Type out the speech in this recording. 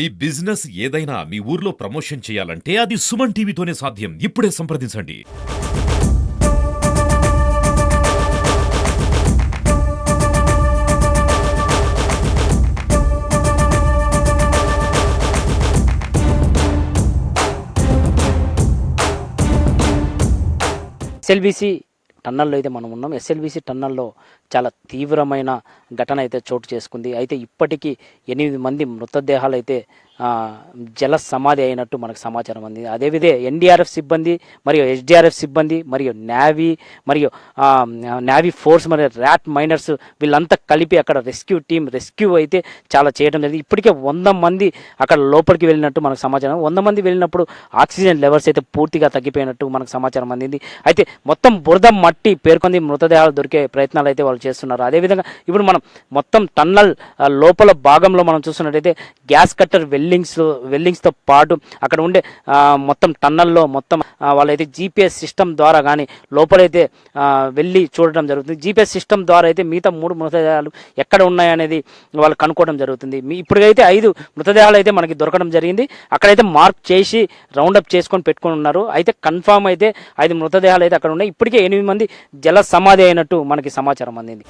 ఈ బిజినెస్ ఏదైనా మీ ఊర్లో ప్రమోషన్ చేయాలంటే అది సుమన్ టీవీతోనే సాధ్యం. ఇప్పుడే సంప్రదించండి. ఎస్ఎల్బీసీ టన్నల్లో అయితే మనం ఉన్నాం. ఎస్ఎల్బీసీ టన్నల్లో చాలా తీవ్రమైన ఘటన అయితే చోటు చేసుకుంది. అయితే ఇప్పటికీ 8 మంది మృతదేహాలు అయితే జల సమాధి అయినట్టు మనకు సమాచారం అంది. అదేవిధంగా ఎన్డీఆర్ఎఫ్ సిబ్బంది మరియు ఎస్డీఆర్ఎఫ్ సిబ్బంది మరియు నేవీ మరియు నేవీ ఫోర్స్ మరియు ర్యాట్ మైనర్స్ వీళ్ళంతా కలిపి అక్కడ రెస్క్యూ అయితే చాలా చేయడం జరిగింది. ఇప్పటికే 100 మంది అక్కడ లోపలికి వెళ్ళినట్టు మనకు సమాచారం. 100 మంది వెళ్ళినప్పుడు ఆక్సిజన్ లెవెల్స్ అయితే పూర్తిగా తగ్గిపోయినట్టు మనకు సమాచారం అందింది. అయితే మొత్తం బురద మట్టి పేర్కొంది మృతదేహాలు దొరికే ప్రయత్నాలు అయితే వాళ్ళు చేస్తున్నారు. అదేవిధంగా ఇప్పుడు మనం మొత్తం టన్నల్ లోపల భాగంలో మనం చూస్తున్నట్టయితే గ్యాస్ కట్టర్ వెల్డింగ్స్తో పాటు అక్కడ ఉండే మొత్తం టన్నల్లో మొత్తం వాళ్ళైతే జీపీఎస్ సిస్టమ్ ద్వారా కానీ లోపలైతే వెళ్ళి చూడడం జరుగుతుంది. జీపీఎస్ సిస్టమ్ ద్వారా అయితే మిగతా 3 మృతదేహాలు ఎక్కడ ఉన్నాయనేది వాళ్ళు కనుక్కోవడం జరుగుతుంది. ఇప్పటికైతే 5 మృతదేహాలు అయితే మనకి దొరకడం జరిగింది. అక్కడైతే మార్క్ చేసి రౌండప్ చేసుకొని పెట్టుకొని ఉన్నారు. అయితే కన్ఫామ్ అయితే 5 మృతదేహాలు అయితే అక్కడ ఉన్నాయి. ఇప్పటికే 8 మంది జల సమాధి అయినట్టు మనకి సమాచారం అందింది.